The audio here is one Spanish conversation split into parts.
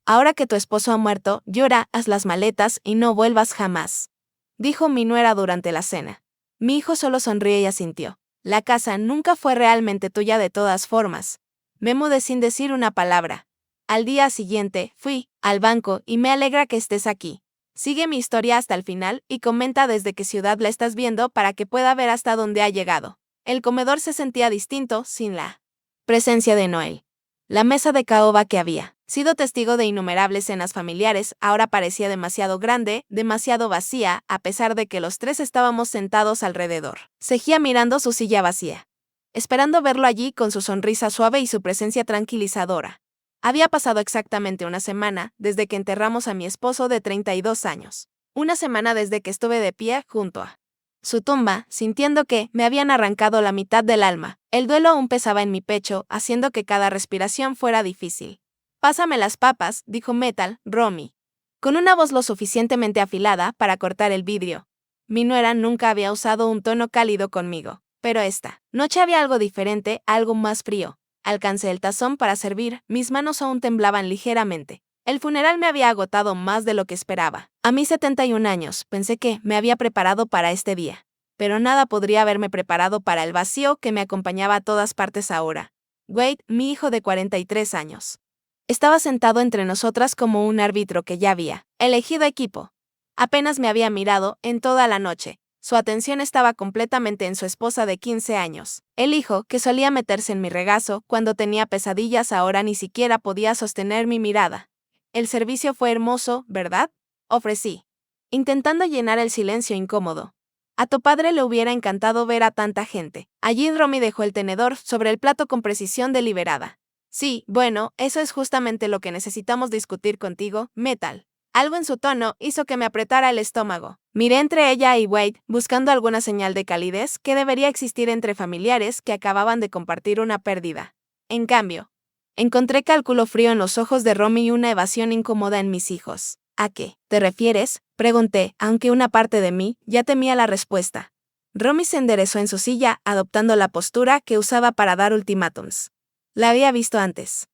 Ahora que tu esposo ha muerto, llora, haz las maletas y no vuelvas jamás, dijo mi nuera durante la cena. Mi hijo solo sonríe y asintió. La casa nunca fue realmente tuya de todas formas. Me mudé sin decir una palabra. Al día siguiente, fui al banco y me alegra que estés aquí. Sigue mi historia hasta el final y comenta desde qué ciudad la estás viendo para que pueda ver hasta dónde ha llegado. El comedor se sentía distinto sin la presencia de Noel. La mesa de caoba que había sido testigo de innumerables cenas familiares ahora parecía demasiado grande, demasiado vacía, a pesar de que los tres estábamos sentados alrededor. Seguía mirando su silla vacía, esperando verlo allí con su sonrisa suave y su presencia tranquilizadora. Había pasado exactamente una semana desde que enterramos a mi esposo de 32 años. Una semana desde que estuve de pie junto a su tumba, sintiendo que me habían arrancado la mitad del alma. El duelo aún pesaba en mi pecho, haciendo que cada respiración fuera difícil. Pásame las papas, dijo Metal, Romy, con una voz lo suficientemente afilada para cortar el vidrio. Mi nuera nunca había usado un tono cálido conmigo, pero esta noche había algo diferente, algo más frío. Alcancé el tazón para servir, mis manos aún temblaban ligeramente. El funeral me había agotado más de lo que esperaba. A mis 71 años, pensé que me había preparado para este día. Pero nada podría haberme preparado para el vacío que me acompañaba a todas partes ahora. Wade, mi hijo de 43 años, estaba sentado entre nosotras como un árbitro que ya había elegido equipo. Apenas me había mirado en toda la noche. Su atención estaba completamente en su esposa de 15 años. El hijo, que solía meterse en mi regazo cuando tenía pesadillas, ahora ni siquiera podía sostener mi mirada. El servicio fue hermoso, ¿verdad? Ofrecí, intentando llenar el silencio incómodo. A tu padre le hubiera encantado ver a tanta gente. Allí Romy dejó el tenedor sobre el plato con precisión deliberada. Sí, bueno, eso es justamente lo que necesitamos discutir contigo, Metal. Algo en su tono hizo que me apretara el estómago. Miré entre ella y Wade, buscando alguna señal de calidez que debería existir entre familiares que acababan de compartir una pérdida. En cambio, encontré cálculo frío en los ojos de Romy y una evasión incómoda en mis hijos. ¿A qué te refieres?, pregunté, aunque una parte de mí ya temía la respuesta. Romy se enderezó en su silla, adoptando la postura que usaba para dar ultimátums. La había visto antes.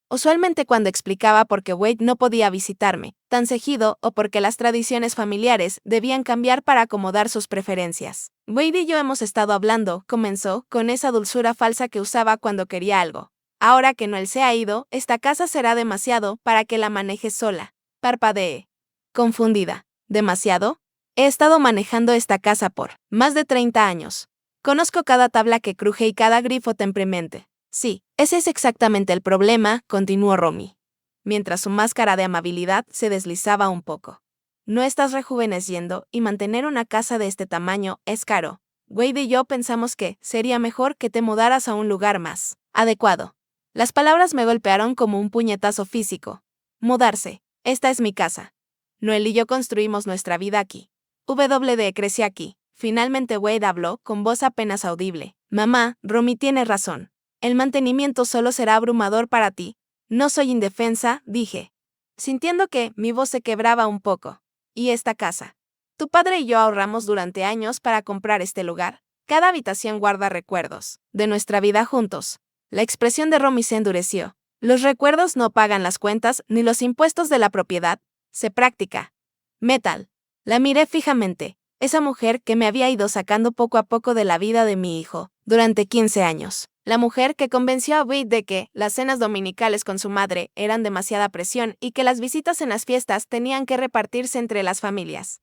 Usualmente cuando explicaba por qué Wade no podía visitarme tan seguido o porque las tradiciones familiares debían cambiar para acomodar sus preferencias. Wade y yo hemos estado hablando, comenzó, con esa dulzura falsa que usaba cuando quería algo. Ahora que Noel se ha ido, esta casa será demasiado para que la manejes sola. Parpadeé, confundida. ¿Demasiado? He estado manejando esta casa por más de 30 años. Conozco cada tabla que cruje y cada grifo temperamente. Sí, ese es exactamente el problema, continuó Romy, mientras su máscara de amabilidad se deslizaba un poco. No estás rejuveneciendo y mantener una casa de este tamaño es caro. Wade y yo pensamos que sería mejor que te mudaras a un lugar más adecuado. Las palabras me golpearon como un puñetazo físico. Mudarse. Esta es mi casa. Noel y yo construimos nuestra vida aquí. WD crecí aquí. Finalmente Wade habló con voz apenas audible. Mamá, Romy tiene razón. El mantenimiento solo será abrumador para ti. No soy indefensa, dije, sintiendo que mi voz se quebraba un poco. ¿Y esta casa? Tu padre y yo ahorramos durante años para comprar este lugar. Cada habitación guarda recuerdos de nuestra vida juntos. La expresión de Romy se endureció. Los recuerdos no pagan las cuentas ni los impuestos de la propiedad. Se practica. Metal. La miré fijamente. Esa mujer que me había ido sacando poco a poco de la vida de mi hijo durante 15 años. La mujer que convenció a Wade de que las cenas dominicales con su madre eran demasiada presión y que las visitas en las fiestas tenían que repartirse entre las familias.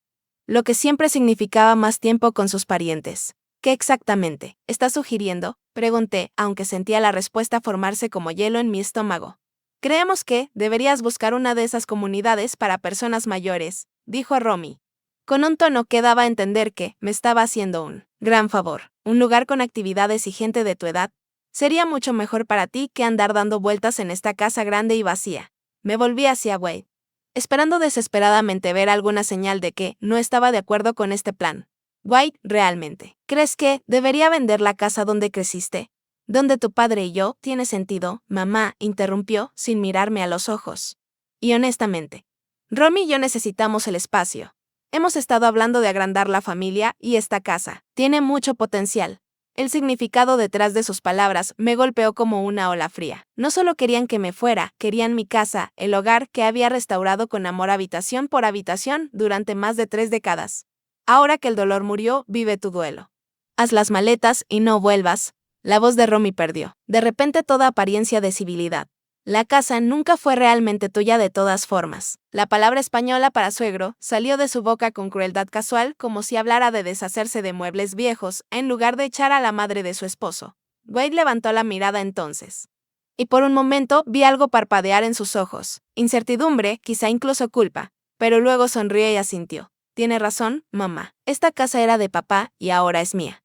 Lo que siempre significaba más tiempo con sus parientes. ¿Qué exactamente estás sugiriendo?, pregunté, aunque sentía la respuesta formarse como hielo en mi estómago. Creemos que deberías buscar una de esas comunidades para personas mayores, dijo Romy, con un tono que daba a entender que me estaba haciendo un gran favor. Un lugar con actividades y gente de tu edad sería mucho mejor para ti que andar dando vueltas en esta casa grande y vacía. Me volví hacia Wade, esperando desesperadamente ver alguna señal de que no estaba de acuerdo con este plan. Wade, ¿realmente crees que debería vender la casa donde creciste? ¿Donde tu padre y yo? Tiene sentido, mamá, interrumpió, sin mirarme a los ojos. Y honestamente, Romy y yo necesitamos el espacio. Hemos estado hablando de agrandar la familia y esta casa tiene mucho potencial. El significado detrás de sus palabras me golpeó como una ola fría. No solo querían que me fuera, querían mi casa, el hogar que había restaurado con amor habitación por habitación durante más de 3 décadas. Ahora que el dolor murió, vive tu duelo. Haz las maletas y no vuelvas. La voz de Romy perdió, de repente, toda apariencia de civilidad. La casa nunca fue realmente tuya de todas formas. La palabra española para suegro salió de su boca con crueldad casual, como si hablara de deshacerse de muebles viejos, en lugar de echar a la madre de su esposo. Wade levantó la mirada entonces. Y por un momento vi algo parpadear en sus ojos. Incertidumbre, quizá incluso culpa. Pero luego sonrió y asintió. Tiene razón, mamá. Esta casa era de papá y ahora es mía.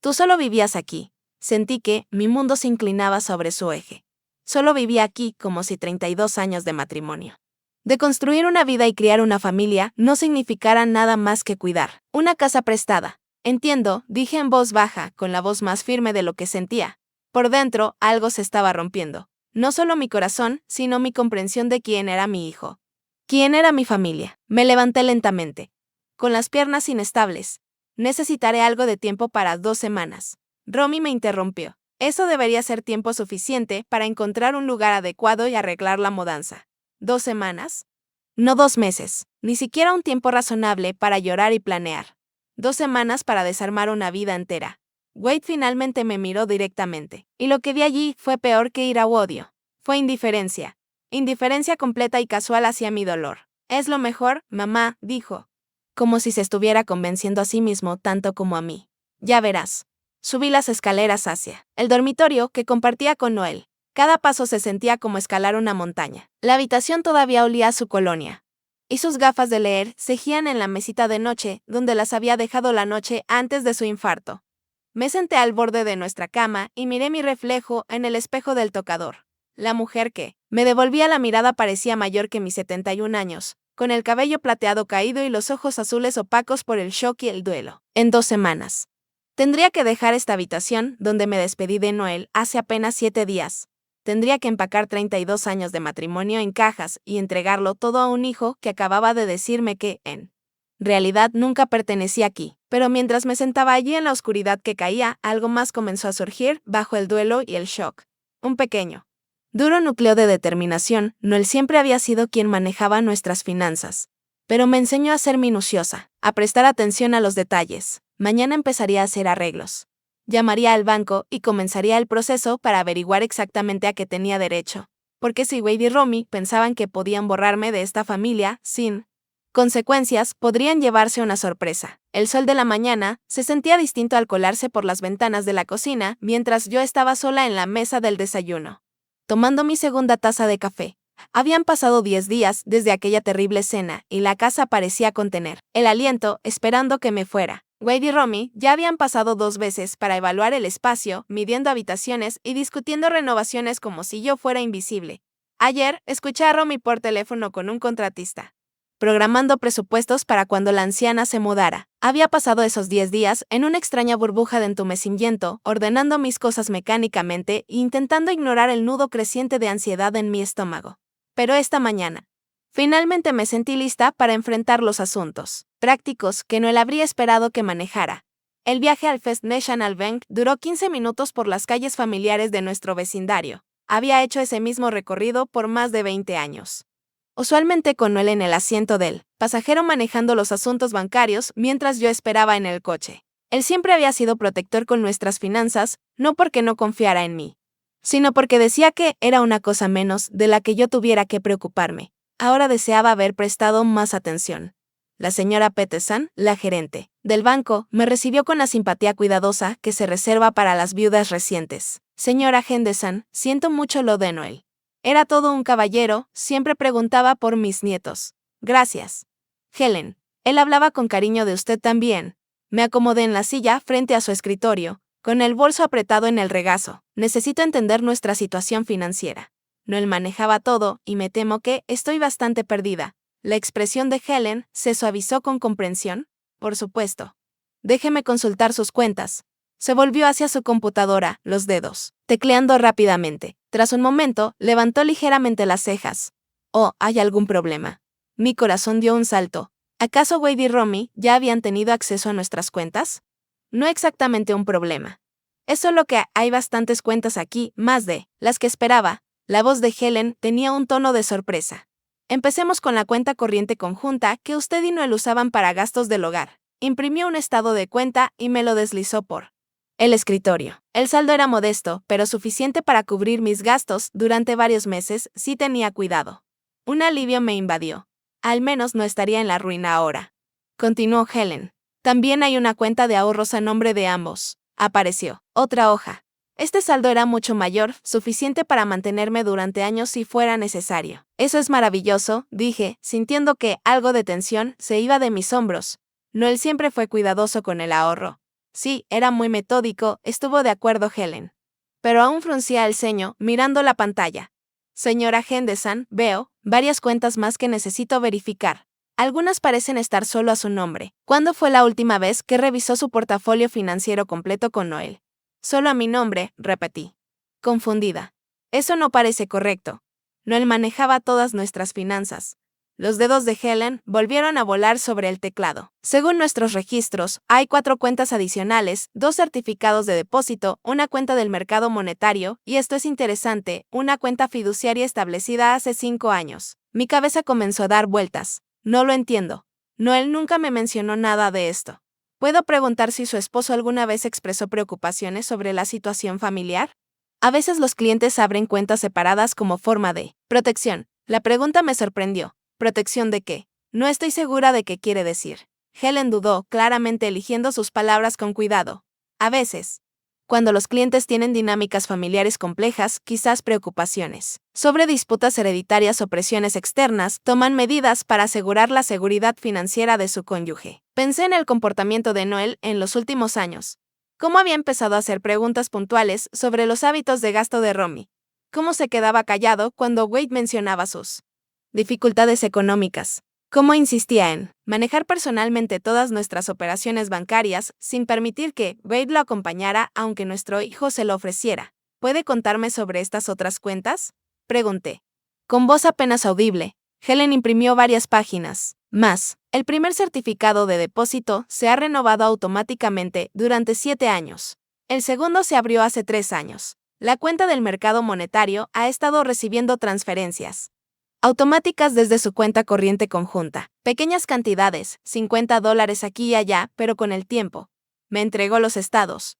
Tú solo vivías aquí. Sentí que mi mundo se inclinaba sobre su eje. Solo vivía aquí como si 32 años de matrimonio. De construir una vida y criar una familia no significara nada más que cuidar. Una casa prestada. Entiendo, dije en voz baja, con la voz más firme de lo que sentía. Por dentro, algo se estaba rompiendo. No solo mi corazón, sino mi comprensión de quién era mi hijo. ¿Quién era mi familia? Me levanté lentamente. Con las piernas inestables. Necesitaré algo de tiempo para 2 semanas. Romy me interrumpió. Eso debería ser tiempo suficiente para encontrar un lugar adecuado y arreglar la mudanza. 2 semanas? No 2 meses, ni siquiera un tiempo razonable para llorar y planear. 2 semanas para desarmar una vida entera. Wade finalmente me miró directamente, y lo que vi allí fue peor que ira u odio. Fue indiferencia. Indiferencia completa y casual hacia mi dolor. Es lo mejor, mamá, dijo. Como si se estuviera convenciendo a sí mismo tanto como a mí. Ya verás. Subí las escaleras hacia el dormitorio que compartía con Noel. Cada paso se sentía como escalar una montaña. La habitación todavía olía a su colonia. Y sus gafas de leer cegían en la mesita de noche, donde las había dejado la noche antes de su infarto. Me senté al borde de nuestra cama y miré mi reflejo en el espejo del tocador. La mujer que me devolvía la mirada parecía mayor que mis 71 años, con el cabello plateado caído y los ojos azules opacos por el shock y el duelo. En 2 semanas. Tendría que dejar esta habitación, donde me despedí de Noel hace apenas 7 días. Tendría que empacar 32 años de matrimonio en cajas y entregarlo todo a un hijo que acababa de decirme que, en realidad, nunca pertenecía aquí. Pero mientras me sentaba allí en la oscuridad que caía, algo más comenzó a surgir bajo el duelo y el shock. Un pequeño, duro núcleo de determinación. Noel siempre había sido quien manejaba nuestras finanzas. Pero me enseñó a ser minuciosa, a prestar atención a los detalles. Mañana empezaría a hacer arreglos. Llamaría al banco y comenzaría el proceso para averiguar exactamente a qué tenía derecho. Porque si Wade y Romy pensaban que podían borrarme de esta familia, sin consecuencias, podrían llevarse una sorpresa. El sol de la mañana se sentía distinto al colarse por las ventanas de la cocina mientras yo estaba sola en la mesa del desayuno, tomando mi segunda taza de café. Habían pasado 10 días desde aquella terrible cena y la casa parecía contener el aliento, esperando que me fuera. Wade y Romy ya habían pasado 2 veces para evaluar el espacio, midiendo habitaciones y discutiendo renovaciones como si yo fuera invisible. Ayer, escuché a Romy por teléfono con un contratista, programando presupuestos para cuando la anciana se mudara. Había pasado esos 10 días en una extraña burbuja de entumecimiento, ordenando mis cosas mecánicamente e intentando ignorar el nudo creciente de ansiedad en mi estómago. Pero esta mañana, finalmente me sentí lista para enfrentar los asuntos prácticos que Noel habría esperado que manejara. El viaje al First National Bank duró 15 minutos por las calles familiares de nuestro vecindario. Había hecho ese mismo recorrido por más de 20 años. Usualmente con Noel en el asiento del pasajero manejando los asuntos bancarios mientras yo esperaba en el coche. Él siempre había sido protector con nuestras finanzas, no porque no confiara en mí, sino porque decía que era una cosa menos de la que yo tuviera que preocuparme. Ahora deseaba haber prestado más atención. La señora Peterson, la gerente del banco, me recibió con la simpatía cuidadosa que se reserva para las viudas recientes. Señora Henderson, siento mucho lo de Noel. Era todo un caballero, siempre preguntaba por mis nietos. Gracias. Helen, él hablaba con cariño de usted también. Me acomodé en la silla frente a su escritorio, con el bolso apretado en el regazo. Necesito entender nuestra situación financiera. Noel manejaba todo y me temo que estoy bastante perdida. La expresión de Helen se suavizó con comprensión. Por supuesto. Déjeme consultar sus cuentas. Se volvió hacia su computadora, los dedos tecleando rápidamente. Tras un momento, levantó ligeramente las cejas. Oh, ¿hay algún problema? Mi corazón dio un salto. ¿Acaso Wade y Romy ya habían tenido acceso a nuestras cuentas? No exactamente un problema. Es solo que hay bastantes cuentas aquí, más de las que esperaba. La voz de Helen tenía un tono de sorpresa. Empecemos con la cuenta corriente conjunta que usted y Noel usaban para gastos del hogar. Imprimió un estado de cuenta y me lo deslizó por el escritorio. El saldo era modesto, pero suficiente para cubrir mis gastos durante varios meses si tenía cuidado. Un alivio me invadió. Al menos no estaría en la ruina ahora. Continuó Helen. También hay una cuenta de ahorros a nombre de ambos. Apareció otra hoja. Este saldo era mucho mayor, suficiente para mantenerme durante años si fuera necesario. Eso es maravilloso, dije, sintiendo que algo de tensión se iba de mis hombros. Noel siempre fue cuidadoso con el ahorro. Sí, era muy metódico, estuvo de acuerdo Helen. Pero aún fruncía el ceño, mirando la pantalla. Señora Henderson, veo varias cuentas más que necesito verificar. Algunas parecen estar solo a su nombre. ¿Cuándo fue la última vez que revisó su portafolio financiero completo con Noel? Solo a mi nombre, repetí. Confundida. Eso no parece correcto. Noel manejaba todas nuestras finanzas. Los dedos de Helen volvieron a volar sobre el teclado. Según nuestros registros, hay 4 cuentas adicionales, 2 certificados de depósito, una cuenta del mercado monetario, y esto es interesante, una cuenta fiduciaria establecida hace 5 años. Mi cabeza comenzó a dar vueltas. No lo entiendo. Noel nunca me mencionó nada de esto. ¿Puedo preguntar si su esposo alguna vez expresó preocupaciones sobre la situación familiar? A veces los clientes abren cuentas separadas como forma de protección. La pregunta me sorprendió. ¿Protección de qué? No estoy segura de qué quiere decir. Helen dudó, claramente eligiendo sus palabras con cuidado. A veces. Cuando los clientes tienen dinámicas familiares complejas, quizás preocupaciones sobre disputas hereditarias o presiones externas, toman medidas para asegurar la seguridad financiera de su cónyuge. Pensé en el comportamiento de Noel en los últimos años. Cómo había empezado a hacer preguntas puntuales sobre los hábitos de gasto de Romy. Cómo se quedaba callado cuando Wade mencionaba sus dificultades económicas. Cómo insistía en manejar personalmente todas nuestras operaciones bancarias sin permitir que Wade lo acompañara aunque nuestro hijo se lo ofreciera. ¿Puede contarme sobre estas otras cuentas? Pregunté. Con voz apenas audible, Helen imprimió varias páginas. Más, el primer certificado de depósito se ha renovado automáticamente durante 7 años. El segundo se abrió hace 3 años. La cuenta del mercado monetario ha estado recibiendo transferencias automáticas desde su cuenta corriente conjunta. Pequeñas cantidades, $50 aquí y allá, pero con el tiempo. Me entregó los estados.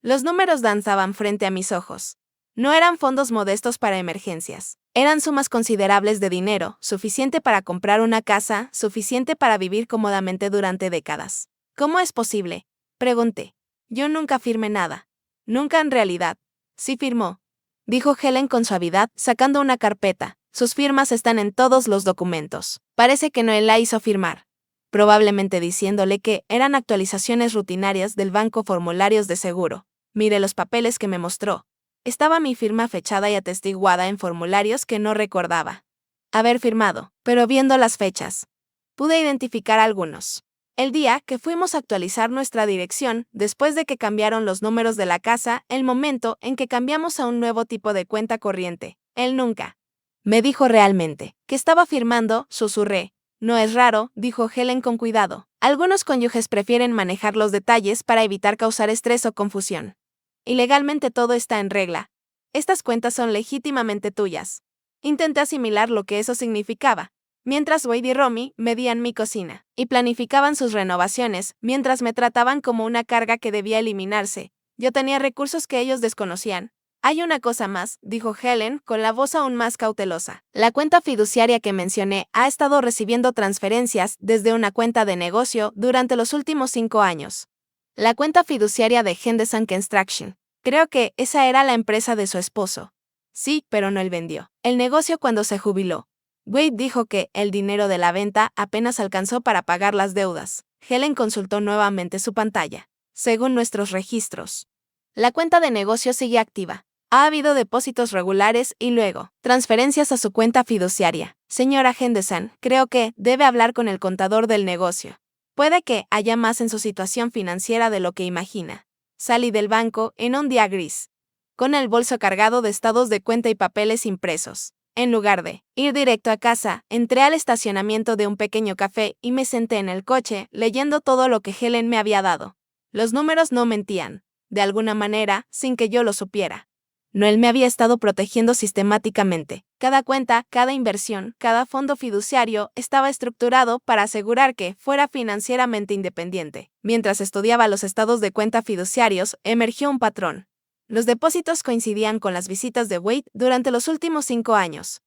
Los números danzaban frente a mis ojos. No eran fondos modestos para emergencias. Eran sumas considerables de dinero, suficiente para comprar una casa, suficiente para vivir cómodamente durante décadas. ¿Cómo es posible? Pregunté. Yo nunca firmé nada. Nunca en realidad. Sí firmó, dijo Helen con suavidad, sacando una carpeta. Sus firmas están en todos los documentos. Parece que Noel la hizo firmar, probablemente diciéndole que eran actualizaciones rutinarias del banco, formularios de seguro. Miré los papeles que me mostró. Estaba mi firma fechada y atestiguada en formularios que no recordaba haber firmado, pero viendo las fechas, pude identificar algunos. El día que fuimos a actualizar nuestra dirección, después de que cambiaron los números de la casa, el momento en que cambiamos a un nuevo tipo de cuenta corriente. Él nunca me dijo realmente que estaba firmando, susurré. No es raro, dijo Helen con cuidado. Algunos cónyuges prefieren manejar los detalles para evitar causar estrés o confusión. Y legalmente todo está en regla. Estas cuentas son legítimamente tuyas. Intenté asimilar lo que eso significaba. Mientras Wade y Romy medían mi cocina y planificaban sus renovaciones, mientras me trataban como una carga que debía eliminarse, yo tenía recursos que ellos desconocían. Hay una cosa más, dijo Helen, con la voz aún más cautelosa. La cuenta fiduciaria que mencioné ha estado recibiendo transferencias desde una cuenta de negocio durante los últimos 5 años. La cuenta fiduciaria de Henderson Construction. Creo que esa era la empresa de su esposo. Sí, pero no él vendió el negocio cuando se jubiló. Wade dijo que el dinero de la venta apenas alcanzó para pagar las deudas. Helen consultó nuevamente su pantalla. Según nuestros registros, la cuenta de negocio sigue activa. Ha habido depósitos regulares y luego transferencias a su cuenta fiduciaria. Señora Henderson, creo que debe hablar con el contador del negocio. Puede que haya más en su situación financiera de lo que imagina. Salí del banco en un día gris, con el bolso cargado de estados de cuenta y papeles impresos. En lugar de ir directo a casa, entré al estacionamiento de un pequeño café y me senté en el coche, leyendo todo lo que Helen me había dado. Los números no mentían. de alguna manera, sin que yo lo supiera. Noel me había estado protegiendo sistemáticamente. Cada cuenta, cada inversión, cada fondo fiduciario estaba estructurado para asegurar que fuera financieramente independiente. Mientras estudiaba los estados de cuenta fiduciarios, emergió un patrón. Los depósitos coincidían con las visitas de Wade durante los últimos 5 años.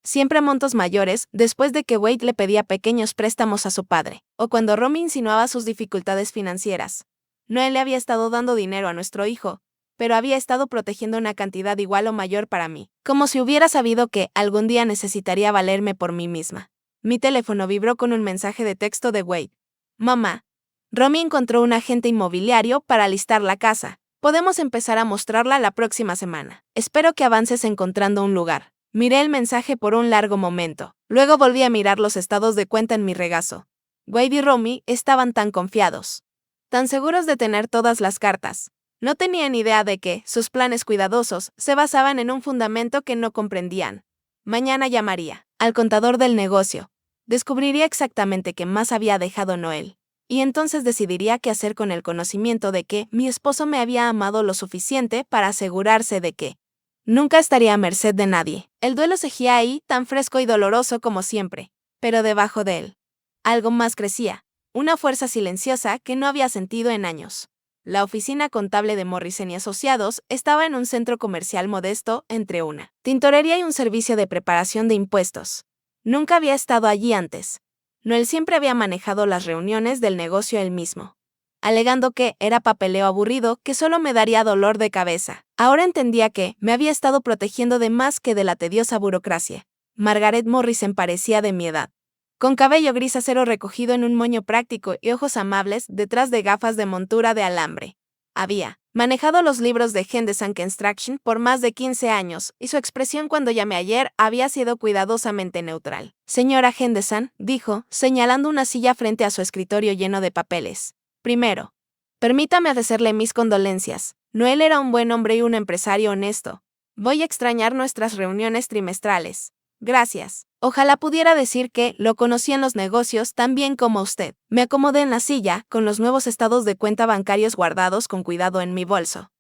Siempre montos mayores, después de que Wade le pedía pequeños préstamos a su padre, o cuando Romy insinuaba sus dificultades financieras. Noel le había estado dando dinero a nuestro hijo, pero había estado protegiendo una cantidad igual o mayor para mí, como si hubiera sabido que algún día necesitaría valerme por mí misma. Mi teléfono vibró con un mensaje de texto de Wade. Mamá, Romy encontró un agente inmobiliario para listar la casa. Podemos empezar a mostrarla la próxima semana. Espero que avances encontrando un lugar. Miré el mensaje por un largo momento. Luego volví a mirar los estados de cuenta en mi regazo. Wade y Romy estaban tan confiados, tan seguros de tener todas las cartas. No tenían idea de que sus planes cuidadosos se basaban en un fundamento que no comprendían. Mañana llamaría al contador del negocio. Descubriría exactamente qué más había dejado Noel. Y entonces decidiría qué hacer con el conocimiento de que mi esposo me había amado lo suficiente para asegurarse de que nunca estaría a merced de nadie. El duelo seguía ahí, tan fresco y doloroso como siempre. Pero debajo de él, algo más crecía. Una fuerza silenciosa que no había sentido en años. La oficina contable de Morrison y Asociados estaba en un centro comercial modesto entre una tintorería y un servicio de preparación de impuestos. Nunca había estado allí antes. Noel siempre había manejado las reuniones del negocio él mismo, alegando que era papeleo aburrido que solo me daría dolor de cabeza. Ahora entendía que me había estado protegiendo de más que de la tediosa burocracia. Margaret Morrison parecía de mi edad, con cabello gris acero recogido en un moño práctico y ojos amables detrás de gafas de montura de alambre. Había manejado los libros de Henderson Construction por más de 15 años, y su expresión cuando llamé ayer había sido cuidadosamente neutral. Señora Henderson, dijo, señalando una silla frente a su escritorio lleno de papeles. Primero, permítame ofrecerle mis condolencias. Noel era un buen hombre y un empresario honesto. Voy a extrañar nuestras reuniones trimestrales. Gracias. Ojalá pudiera decir que lo conocí en los negocios tan bien como usted. Me acomodé en la silla, con los nuevos estados de cuenta bancarios guardados con cuidado en mi bolso.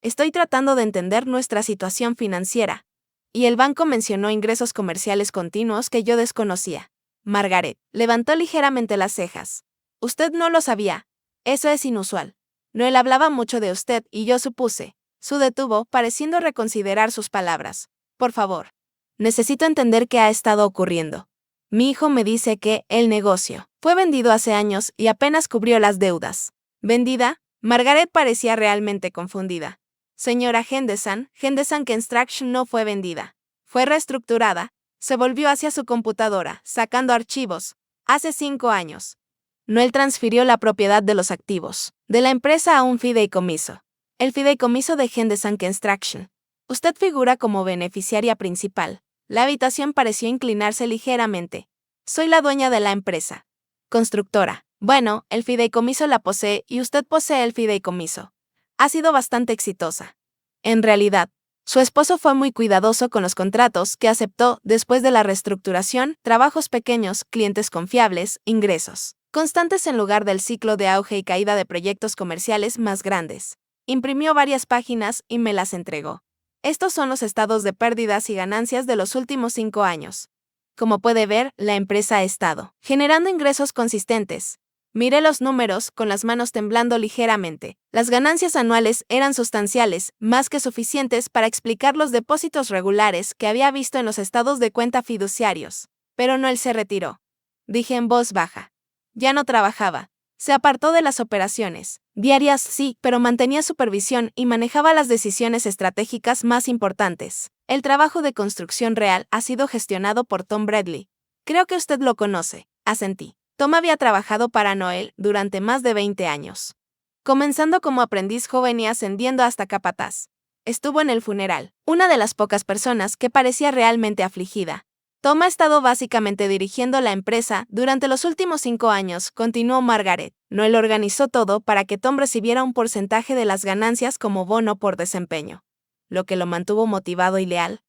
Estoy tratando de entender nuestra situación financiera. Y el banco mencionó ingresos comerciales continuos que yo desconocía. Margaret levantó ligeramente las cejas. Usted no lo sabía. Eso es inusual. Noel hablaba mucho de usted y yo supuse. Su detuvo, pareciendo reconsiderar sus palabras. Por favor. Necesito entender qué ha estado ocurriendo. Mi hijo me dice que el negocio fue vendido hace años y apenas cubrió las deudas. ¿Vendida? Margaret parecía realmente confundida. Señora Henderson Construction no fue vendida. Fue reestructurada. Se volvió hacia su computadora, sacando archivos. Hace 5 años. Noel transfirió la propiedad de los activos de la empresa a un fideicomiso. El fideicomiso de Henderson Construction. Usted figura como beneficiaria principal. La habitación pareció inclinarse ligeramente. Soy la dueña de la empresa. Constructora. Bueno, el fideicomiso la posee y usted posee el fideicomiso. Ha sido bastante exitosa. En realidad, su esposo fue muy cuidadoso con los contratos que aceptó después de la reestructuración, trabajos pequeños, clientes confiables, ingresos constantes en lugar del ciclo de auge y caída de proyectos comerciales más grandes. Imprimió varias páginas y me las entregó. Estos son los estados de pérdidas y ganancias de los últimos 5 años. Como puede ver, la empresa ha estado generando ingresos consistentes. Miré los números, con las manos temblando ligeramente. Las ganancias anuales eran sustanciales, más que suficientes para explicar los depósitos regulares que había visto en los estados de cuenta fiduciarios. Pero Noel se retiró. Dije en voz baja. Ya no trabajaba. Se apartó de las operaciones diarias, sí, pero mantenía supervisión y manejaba las decisiones estratégicas más importantes. El trabajo de construcción real ha sido gestionado por Tom Bradley. Creo que usted lo conoce. Asentí. Tom había trabajado para Noel durante más de 20 años. Comenzando como aprendiz joven y ascendiendo hasta capataz. Estuvo en el funeral, una de las pocas personas que parecía realmente afligida. Tom ha estado básicamente dirigiendo la empresa durante los últimos 5 años, continuó Margaret. Noel organizó todo para que Tom recibiera un porcentaje de las ganancias como bono por desempeño. Lo que lo mantuvo motivado y leal.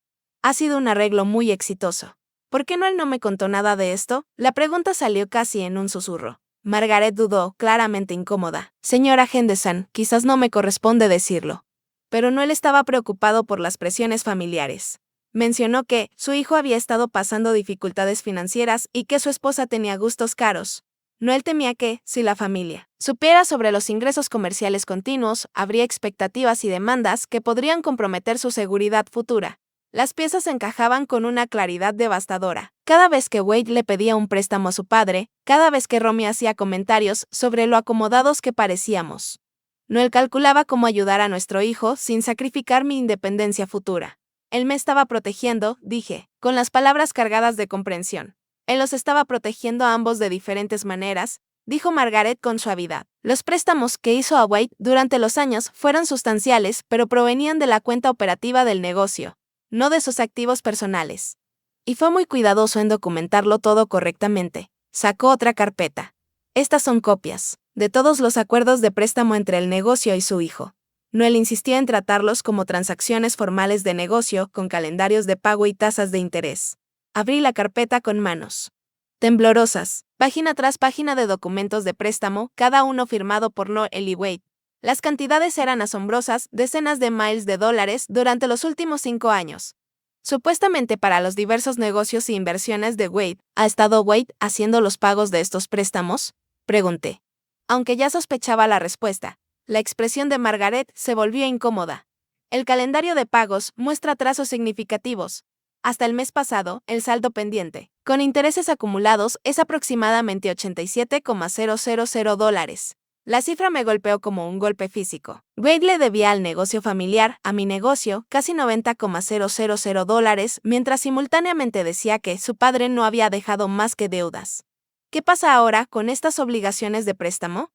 Ha sido un arreglo muy exitoso. ¿Por qué Noel no me contó nada de esto? La pregunta salió casi en un susurro. Margaret dudó, claramente incómoda. Señora Henderson, quizás no me corresponde decirlo. Pero Noel estaba preocupado por las presiones familiares. Mencionó que su hijo había estado pasando dificultades financieras y que su esposa tenía gustos caros. Noel temía que, si la familia supiera sobre los ingresos comerciales continuos, habría expectativas y demandas que podrían comprometer su seguridad futura. Las piezas encajaban con una claridad devastadora. Cada vez que Wade le pedía un préstamo a su padre, cada vez que Romy hacía comentarios sobre lo acomodados que parecíamos. Noel calculaba cómo ayudar a nuestro hijo sin sacrificar mi independencia futura. Él me estaba protegiendo, dije, con las palabras cargadas de comprensión. Él los estaba protegiendo a ambos de diferentes maneras, dijo Margaret con suavidad. Los préstamos que hizo a Wade durante los años fueron sustanciales, pero provenían de la cuenta operativa del negocio, no de sus activos personales. Y fue muy cuidadoso en documentarlo todo correctamente. Sacó otra carpeta. Estas son copias de todos los acuerdos de préstamo entre el negocio y su hijo. Noel insistía en tratarlos como transacciones formales de negocio, con calendarios de pago y tasas de interés. Abrí la carpeta con manos temblorosas, página tras página de documentos de préstamo, cada uno firmado por Noel y Wade. Las cantidades eran asombrosas, decenas de miles de dólares durante los últimos 5 años. Supuestamente para los diversos negocios e inversiones de Wade. ¿Ha estado Wade haciendo los pagos de estos préstamos?, pregunté. Aunque ya sospechaba la respuesta, la expresión de Margaret se volvió incómoda. El calendario de pagos muestra trazos significativos. Hasta el mes pasado, el saldo pendiente, con intereses acumulados, es aproximadamente $87,000. La cifra me golpeó como un golpe físico. Wade le debía al negocio familiar, a mi negocio, casi $90,000, mientras simultáneamente decía que su padre no había dejado más que deudas. ¿Qué pasa ahora con estas obligaciones de préstamo?,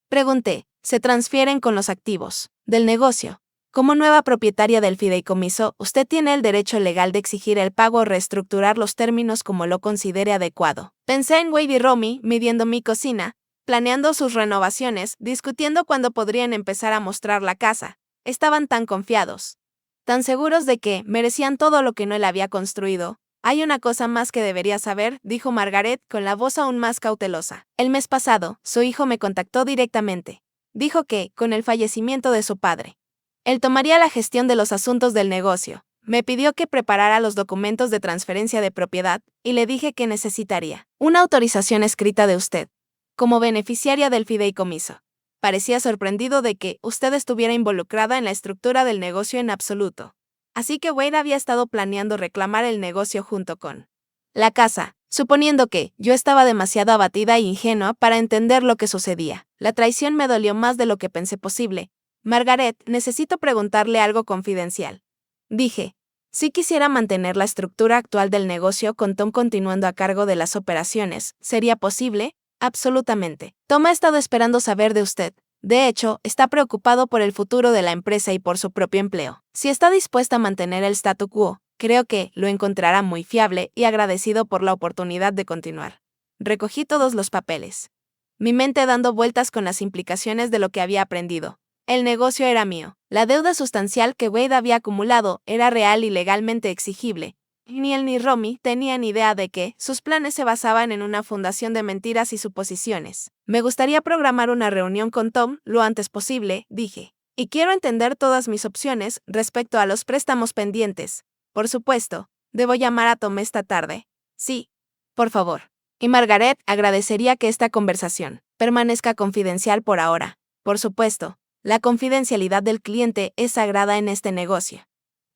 pregunté. Se transfieren con los activos del negocio. Como nueva propietaria del fideicomiso, usted tiene el derecho legal de exigir el pago o reestructurar los términos como lo considere adecuado. Pensé en Wade y Romy midiendo mi cocina, planeando sus renovaciones, discutiendo cuándo podrían empezar a mostrar la casa. Estaban tan confiados, tan seguros de que merecían todo lo que Noel había construido. Hay una cosa más que debería saber, dijo Margaret con la voz aún más cautelosa. El mes pasado, su hijo me contactó directamente. Dijo que, con el fallecimiento de su padre, él tomaría la gestión de los asuntos del negocio. Me pidió que preparara los documentos de transferencia de propiedad y le dije que necesitaría una autorización escrita de usted, como beneficiaria del fideicomiso. Parecía sorprendido de que usted estuviera involucrada en la estructura del negocio en absoluto. Así que Wade había estado planeando reclamar el negocio junto con la casa, suponiendo que yo estaba demasiado abatida e ingenua para entender lo que sucedía. La traición me dolió más de lo que pensé posible. Margaret, necesito preguntarle algo confidencial. Dije. Si quisiera mantener la estructura actual del negocio con Tom continuando a cargo de las operaciones, ¿sería posible? Absolutamente. Tom ha estado esperando saber de usted. De hecho, está preocupado por el futuro de la empresa y por su propio empleo. Si está dispuesta a mantener el statu quo, creo que lo encontrará muy fiable y agradecido por la oportunidad de continuar. Recogí todos los papeles, mi mente dando vueltas con las implicaciones de lo que había aprendido. El negocio era mío. La deuda sustancial que Wade había acumulado era real y legalmente exigible. Ni él ni Romy tenían idea de que sus planes se basaban en una fundación de mentiras y suposiciones. Me gustaría programar una reunión con Tom lo antes posible, dije. Y quiero entender todas mis opciones respecto a los préstamos pendientes. Por supuesto, ¿debo llamar a Tom esta tarde? Sí. Por favor. Y Margaret agradecería que esta conversación permanezca confidencial por ahora. Por supuesto, la confidencialidad del cliente es sagrada en este negocio.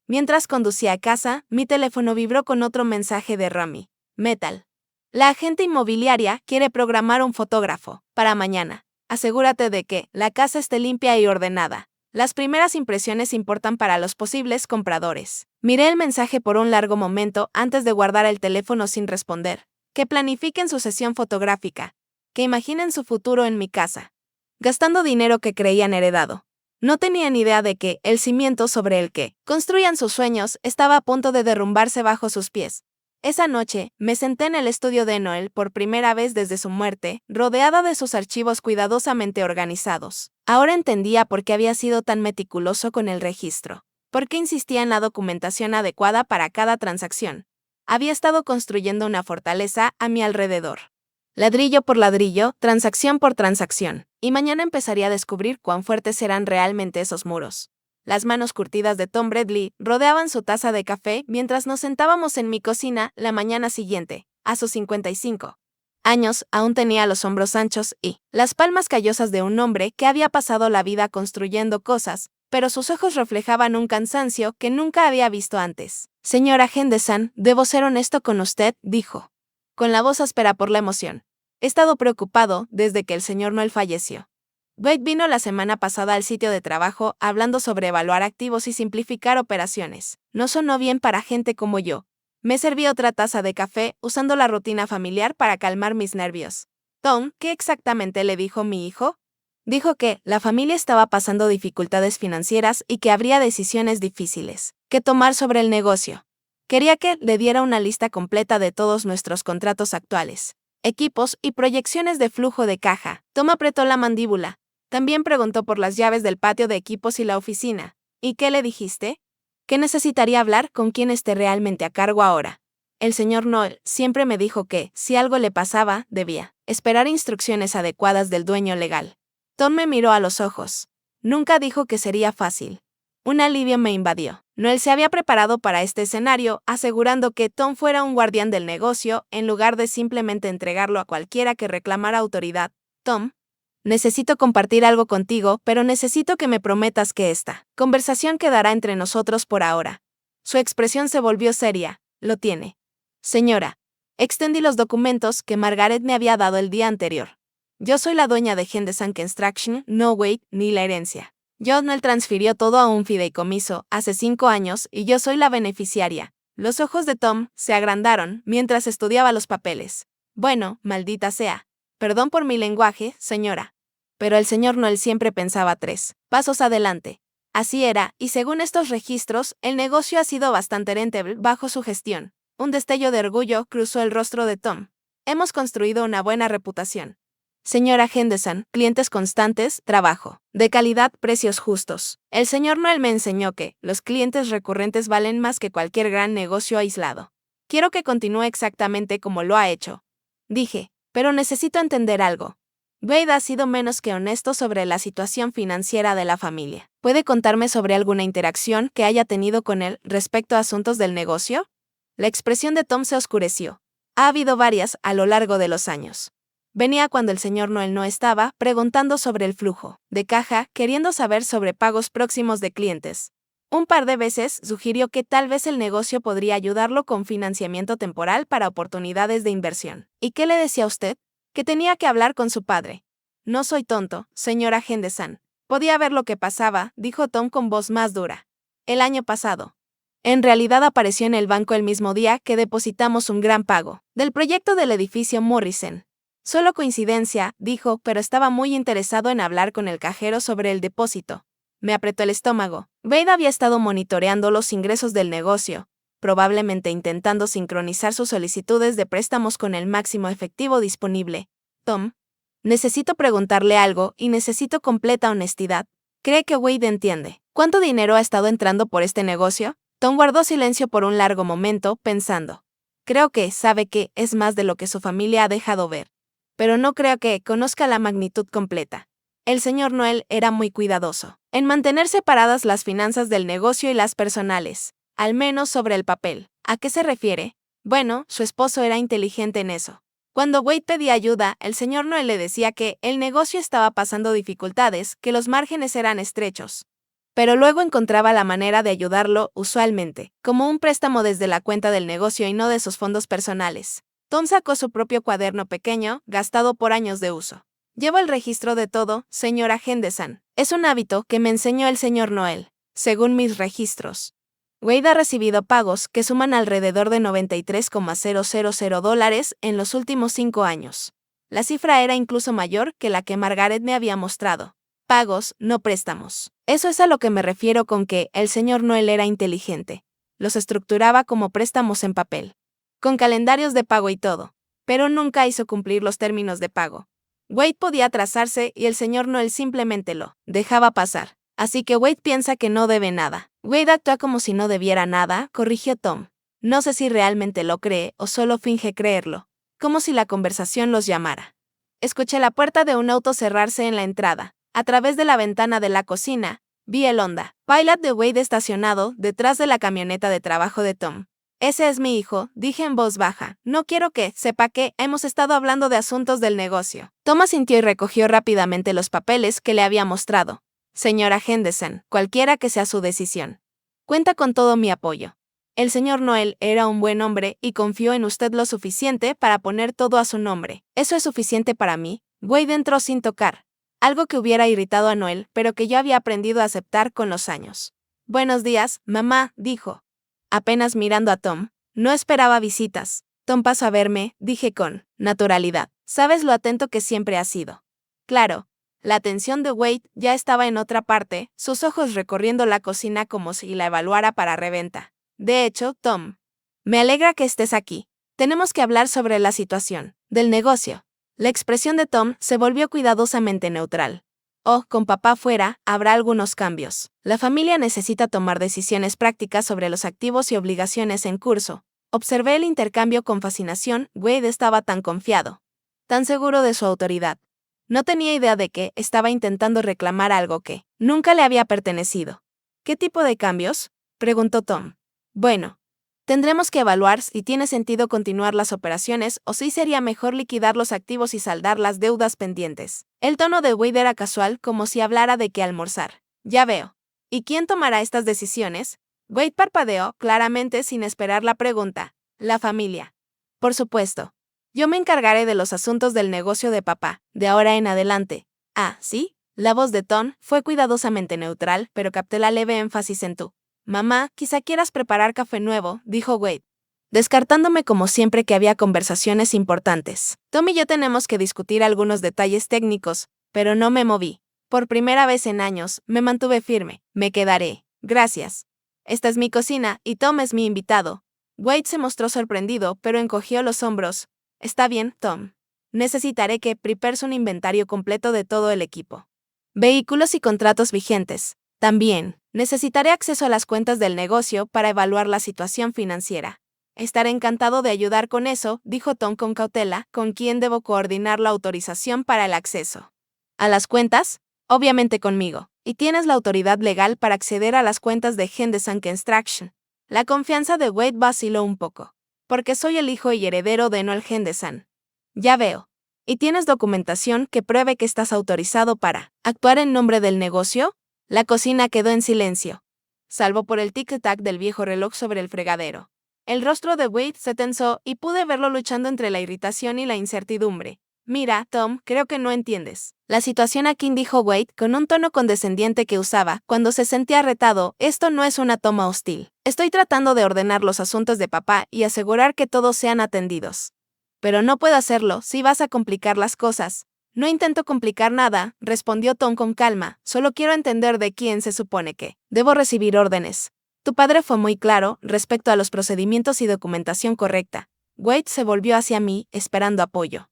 Mientras conducía a casa, mi teléfono vibró con otro mensaje de Romy. Metal. La agente inmobiliaria quiere programar un fotógrafo para mañana. Asegúrate de que la casa esté limpia y ordenada. Las primeras impresiones importan para los posibles compradores. Miré el mensaje por un largo momento antes de guardar el teléfono sin responder. Que planifiquen su sesión fotográfica. Que imaginen su futuro en mi casa, gastando dinero que creían heredado. No tenían idea de que el cimiento sobre el que construían sus sueños estaba a punto de derrumbarse bajo sus pies. Esa noche, me senté en el estudio de Noel por primera vez desde su muerte, rodeada de sus archivos cuidadosamente organizados. Ahora entendía por qué había sido tan meticuloso con el registro. Por qué insistía en la documentación adecuada para cada transacción. Había estado construyendo una fortaleza a mi alrededor. ladrillo por ladrillo, transacción por transacción, y mañana empezaría a descubrir cuán fuertes eran realmente esos muros. Las manos curtidas de Tom Bradley rodeaban su taza de café mientras nos sentábamos en mi cocina la mañana siguiente. A sus 55 años, aún tenía los hombros anchos y las palmas callosas de un hombre que había pasado la vida construyendo cosas, pero sus ojos reflejaban un cansancio que nunca había visto antes. Señora Henderson, debo ser honesto con usted, dijo, con la voz áspera por la emoción. He estado preocupado desde que el señor Noel falleció. Wade vino la semana pasada al sitio de trabajo hablando sobre evaluar activos y simplificar operaciones. No sonó bien para gente como yo. Me serví otra taza de café usando la rutina familiar para calmar mis nervios. Tom, ¿qué exactamente le dijo mi hijo? Dijo que la familia estaba pasando dificultades financieras y que habría decisiones difíciles que tomar sobre el negocio. Quería que le diera una lista completa de todos nuestros contratos actuales, equipos y proyecciones de flujo de caja. Tom apretó la mandíbula. También preguntó por las llaves del patio de equipos y la oficina. ¿Y qué le dijiste? Que necesitaría hablar con quien esté realmente a cargo ahora. El señor Noel siempre me dijo que, si algo le pasaba, debía esperar instrucciones adecuadas del dueño legal. Tom me miró a los ojos. Nunca dijo que sería fácil. Un alivio me invadió. Noel se había preparado para este escenario, asegurando que Tom fuera un guardián del negocio, en lugar de simplemente entregarlo a cualquiera que reclamara autoridad. Tom, necesito compartir algo contigo, pero necesito que me prometas que esta conversación quedará entre nosotros por ahora. Su expresión se volvió seria. Lo tiene. Señora, extendí los documentos que Margaret me había dado el día anterior. Yo soy la dueña de Henderson Construction, no Wade, ni la herencia. John Noel transfirió todo a un fideicomiso hace 5 años y yo soy la beneficiaria. Los ojos de Tom se agrandaron mientras estudiaba los papeles. Bueno, maldita sea. Perdón por mi lenguaje, señora. Pero el señor Noel siempre pensaba 3 pasos adelante. Así era, y según estos registros, el negocio ha sido bastante rentable bajo su gestión. Un destello de orgullo cruzó el rostro de Tom. Hemos construido una buena reputación. Señora Henderson, clientes constantes, trabajo de calidad, precios justos. El señor Noel me enseñó que los clientes recurrentes valen más que cualquier gran negocio aislado. Quiero que continúe exactamente como lo ha hecho. Dije, pero necesito entender algo. Wade ha sido menos que honesto sobre la situación financiera de la familia. ¿Puede contarme sobre alguna interacción que haya tenido con él respecto a asuntos del negocio? La expresión de Tom se oscureció. Ha habido varias a lo largo de los años. Venía cuando el señor Noel no estaba, preguntando sobre el flujo de caja, queriendo saber sobre pagos próximos de clientes. Un par de veces sugirió que tal vez el negocio podría ayudarlo con financiamiento temporal para oportunidades de inversión. ¿Y qué le decía usted? Que tenía que hablar con su padre. No soy tonto, señora Henderson. Podía ver lo que pasaba, dijo Tom con voz más dura. El año pasado. En realidad apareció en el banco el mismo día que depositamos un gran pago del proyecto del edificio Morrison. Solo coincidencia, dijo, pero estaba muy interesado en hablar con el cajero sobre el depósito. Me apretó el estómago. Wade había estado monitoreando los ingresos del negocio, probablemente intentando sincronizar sus solicitudes de préstamos con el máximo efectivo disponible. Tom, necesito preguntarle algo y necesito completa honestidad. ¿Cree que Wade entiende cuánto dinero ha estado entrando por este negocio? Tom guardó silencio por un largo momento, pensando. Creo que sabe que es más de lo que su familia ha dejado ver. Pero no creo que conozca la magnitud completa. El señor Noel era muy cuidadoso en mantener separadas las finanzas del negocio y las personales, al menos sobre el papel. ¿A qué se refiere? Bueno, su esposo era inteligente en eso. Cuando Wade pedía ayuda, el señor Noel le decía que el negocio estaba pasando dificultades, que los márgenes eran estrechos. Pero luego encontraba la manera de ayudarlo, usualmente, como un préstamo desde la cuenta del negocio y no de sus fondos personales. Tom sacó su propio cuaderno pequeño, gastado por años de uso. Llevo el registro de todo, señora Henderson. Es un hábito que me enseñó el señor Noel. Según mis registros, Wade ha recibido pagos que suman alrededor de $93,000 en los últimos 5 años. La cifra era incluso mayor que la que Margaret me había mostrado. Pagos, no préstamos. Eso es a lo que me refiero con que el señor Noel era inteligente. Los estructuraba como préstamos en papel, con calendarios de pago y todo, pero nunca hizo cumplir los términos de pago. Wade podía atrasarse y el señor Noel simplemente lo dejaba pasar. Así que Wade piensa que no debe nada. Wade actúa como si no debiera nada, corrigió Tom. No sé si realmente lo cree o solo finge creerlo. como si la conversación los llamara. Escuché la puerta de un auto cerrarse en la entrada. A través de la ventana de la cocina, vi el Honda Pilot de Wade estacionado detrás de la camioneta de trabajo de Tom. Ese es mi hijo, dije en voz baja. No quiero que sepa que hemos estado hablando de asuntos del negocio. Tom asintió y recogió rápidamente los papeles que le había mostrado. Señora Henderson, cualquiera que sea su decisión, cuenta con todo mi apoyo. El señor Noel era un buen hombre y confió en usted lo suficiente para poner todo a su nombre. ¿Eso es suficiente para mí? Wade entró sin tocar. Algo que hubiera irritado a Noel, pero que yo había aprendido a aceptar con los años. Buenos días, mamá, dijo. Apenas mirando a Tom. No esperaba visitas. Tom pasó a verme, dije con naturalidad. Sabes lo atento que siempre has sido. Claro. La atención de Wade ya estaba en otra parte, sus ojos recorriendo la cocina como si la evaluara para reventa. De hecho, Tom, me alegra que estés aquí. Tenemos que hablar sobre la situación del negocio. La expresión de Tom se volvió cuidadosamente neutral. Oh, con papá fuera, habrá algunos cambios. La familia necesita tomar decisiones prácticas sobre los activos y obligaciones en curso. Observé el intercambio con fascinación. Wade estaba tan confiado, tan seguro de su autoridad. No tenía idea de que estaba intentando reclamar algo que nunca le había pertenecido. ¿Qué tipo de cambios?, preguntó Tom. Bueno, tendremos que evaluar si tiene sentido continuar las operaciones o si sería mejor liquidar los activos y saldar las deudas pendientes. El tono de Wade era casual, como si hablara de qué almorzar. Ya veo. ¿Y quién tomará estas decisiones? Wade parpadeó, claramente sin esperar la pregunta. La familia. Por supuesto. Yo me encargaré de los asuntos del negocio de papá, de ahora en adelante. Ah, ¿sí? La voz de Tom fue cuidadosamente neutral, pero capté la leve énfasis en tú. Mamá, quizá quieras preparar café nuevo, dijo Wade, descartándome como siempre que había conversaciones importantes. Tom y yo tenemos que discutir algunos detalles técnicos, pero no me moví. Por primera vez en años, me mantuve firme. Me quedaré. Gracias. Esta es mi cocina y Tom es mi invitado. Wade se mostró sorprendido, pero encogió los hombros. Está bien, Tom. Necesitaré que prepares un inventario completo de todo el equipo. Vehículos y contratos vigentes. También, necesitaré acceso a las cuentas del negocio para evaluar la situación financiera. Estaré encantado de ayudar con eso, dijo Tom con cautela. ¿Con quién debo coordinar la autorización para el acceso? ¿A las cuentas? Obviamente conmigo. Y tienes la autoridad legal para acceder a las cuentas de Henderson Construction. La confianza de Wade vaciló un poco. Porque soy el hijo y heredero de Noel Henderson. Ya veo. ¿Y tienes documentación que pruebe que estás autorizado para actuar en nombre del negocio? La cocina quedó en silencio, salvo por el tic-tac del viejo reloj sobre el fregadero. El rostro de Wade se tensó y pude verlo luchando entre la irritación y la incertidumbre. Mira, Tom, creo que no entiendes. La situación aquí, dijo Wade con un tono condescendiente que usaba cuando se sentía retado. Esto no es una toma hostil. Estoy tratando de ordenar los asuntos de papá y asegurar que todos sean atendidos. Pero no puedo hacerlo si vas a complicar las cosas. No intento complicar nada, respondió Tom con calma, solo quiero entender de quién se supone que debo recibir órdenes. Tu padre fue muy claro respecto a los procedimientos y documentación correcta. Wade se volvió hacia mí, esperando apoyo.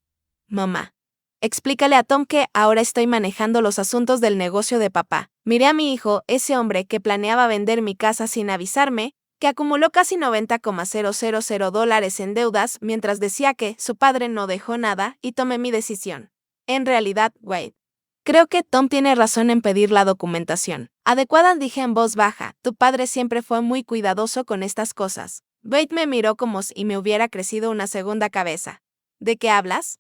Mamá. Explícale a Tom que ahora estoy manejando los asuntos del negocio de papá. Miré a mi hijo, ese hombre que planeaba vender mi casa sin avisarme, que acumuló casi $90,000 en deudas mientras decía que su padre no dejó nada, y tomé mi decisión. En realidad, Wade, creo que Tom tiene razón en pedir la documentación adecuada, dije en voz baja. Tu padre siempre fue muy cuidadoso con estas cosas. Wade me miró como si me hubiera crecido una segunda cabeza. ¿De qué hablas?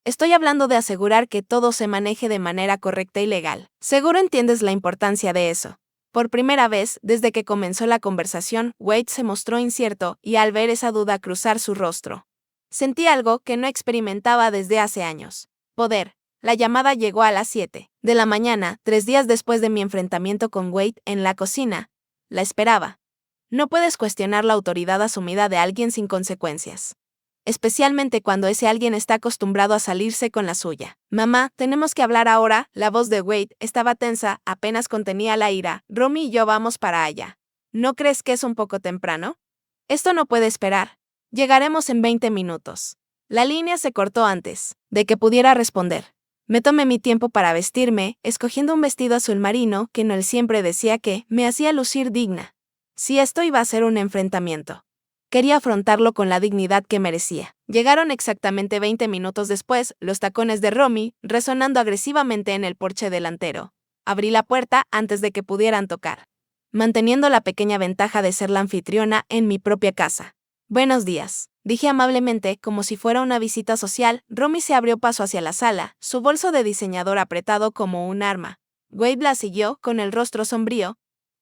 Estoy hablando de asegurar que todo se maneje de manera correcta y legal. Seguro entiendes la importancia de eso. Por primera vez, desde que comenzó la conversación, Wade se mostró incierto y al ver esa duda cruzar su rostro, sentí algo que no experimentaba desde hace años. Poder. La llamada llegó a las 7 de la mañana, 3 días después de mi enfrentamiento con Wade en la cocina. La esperaba. No puedes cuestionar la autoridad asumida de alguien sin consecuencias. Especialmente cuando ese alguien está acostumbrado a salirse con la suya. Mamá, tenemos que hablar ahora. La voz de Wade estaba tensa, apenas contenía la ira. Romy y yo vamos para allá. ¿No crees que es un poco temprano? Esto no puede esperar. Llegaremos en 20 minutos. La línea se cortó antes de que pudiera responder. Me tomé mi tiempo para vestirme, escogiendo un vestido azul marino que Noel siempre decía que me hacía lucir digna. Si esto iba a ser un enfrentamiento, Quería afrontarlo con la dignidad que merecía. Llegaron exactamente 20 minutos después, los tacones de Romy, resonando agresivamente en el porche delantero. Abrí la puerta antes de que pudieran tocar, manteniendo la pequeña ventaja de ser la anfitriona en mi propia casa. Buenos días, dije amablemente, como si fuera una visita social. Romy se abrió paso hacia la sala, su bolso de diseñador apretado como un arma. Wade la siguió, con el rostro sombrío.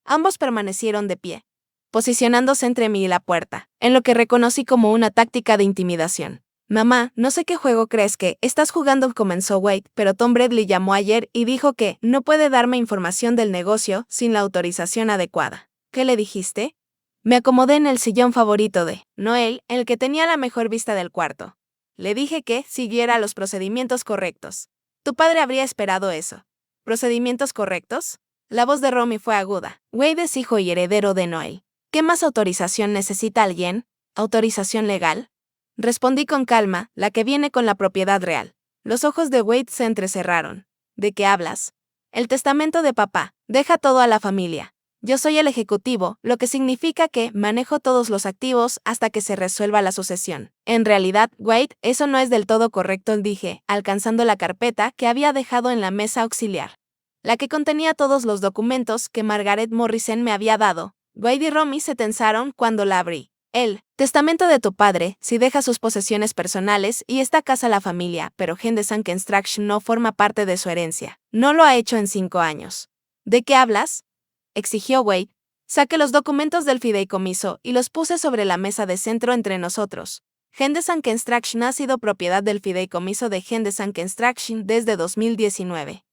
Ambos permanecieron de pie, posicionándose entre mí y la puerta, en lo que reconocí como una táctica de intimidación. Mamá, no sé qué juego crees que estás jugando, comenzó Wade, pero Tom Bradley llamó ayer y dijo que no puede darme información del negocio sin la autorización adecuada. ¿Qué le dijiste? Me acomodé en el sillón favorito de Noel, el que tenía la mejor vista del cuarto. Le dije que siguiera los procedimientos correctos. Tu padre habría esperado eso. ¿Procedimientos correctos? La voz de Romy fue aguda. Wade es hijo y heredero de Noel. ¿Qué más autorización necesita alguien? ¿Autorización legal? Respondí con calma, la que viene con la propiedad real. Los ojos de Wade se entrecerraron. ¿De qué hablas? El testamento de papá. Deja todo a la familia. Yo soy el ejecutivo, lo que significa que manejo todos los activos hasta que se resuelva la sucesión. En realidad, Wade, eso no es del todo correcto, dije, alcanzando la carpeta que había dejado en la mesa auxiliar, la que contenía todos los documentos que Margaret Morrison me había dado. Wade y Romy se tensaron cuando la abrí. El testamento de tu padre, si deja sus posesiones personales y esta casa a la familia, pero Henderson Construction no forma parte de su herencia. No lo ha hecho en 5 años. ¿De qué hablas?, exigió Wade. Saqué los documentos del fideicomiso y los puse sobre la mesa de centro entre nosotros. Henderson Construction ha sido propiedad del fideicomiso de Henderson Construction desde 2019.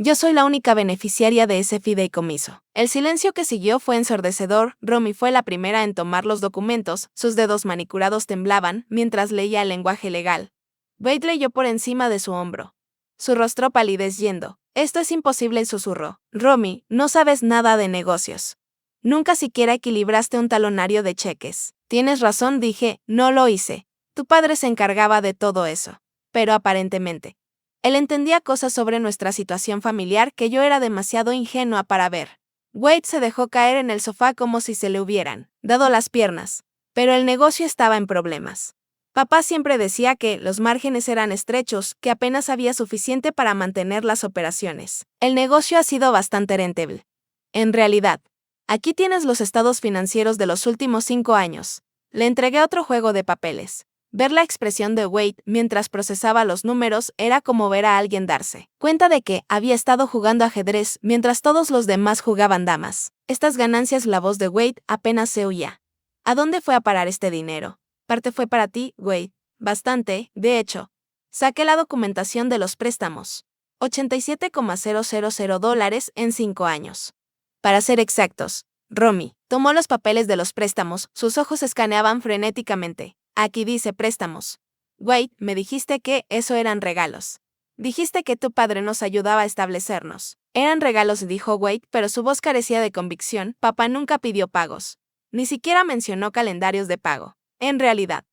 Yo soy la única beneficiaria de ese fideicomiso. El silencio que siguió fue ensordecedor. Romy fue la primera en tomar los documentos, sus dedos manicurados temblaban mientras leía el lenguaje legal. Wade leyó por encima de su hombro, su rostro palideciendo. Esto es imposible, susurró. Romy, no sabes nada de negocios. Nunca siquiera equilibraste un talonario de cheques. Tienes razón, dije, no lo hice. Tu padre se encargaba de todo eso. Pero aparentemente, él entendía cosas sobre nuestra situación familiar que yo era demasiado ingenua para ver. Wade se dejó caer en el sofá como si se le hubieran dado las piernas. Pero el negocio estaba en problemas. Papá siempre decía que los márgenes eran estrechos, que apenas había suficiente para mantener las operaciones. El negocio ha sido bastante rentable. En realidad, aquí tienes los estados financieros de los últimos 5 años. Le entregué otro juego de papeles. Ver la expresión de Wade mientras procesaba los números era como ver a alguien darse cuenta de que había estado jugando ajedrez mientras todos los demás jugaban damas. Estas ganancias, la voz de Wade apenas se oía. ¿A dónde fue a parar este dinero? Parte fue para ti, Wade. Bastante, de hecho. Saqué la documentación de los préstamos. $87,000 en 5 años. Para ser exactos, Romy tomó los papeles de los préstamos, sus ojos escaneaban frenéticamente. Aquí dice préstamos. Wade, me dijiste que eso eran regalos. Dijiste que tu padre nos ayudaba a establecernos. Eran regalos, dijo Wade, pero su voz carecía de convicción. Papá nunca pidió pagos. Ni siquiera mencionó calendarios de pago. En realidad,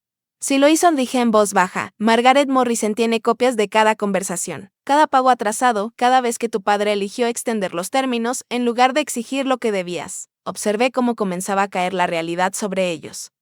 si lo hizo, dije en voz baja, Margaret Morrison tiene copias de cada conversación, cada pago atrasado, cada vez que tu padre eligió extender los términos en lugar de exigir lo que debías. Observé cómo comenzaba a caer la realidad sobre ellos.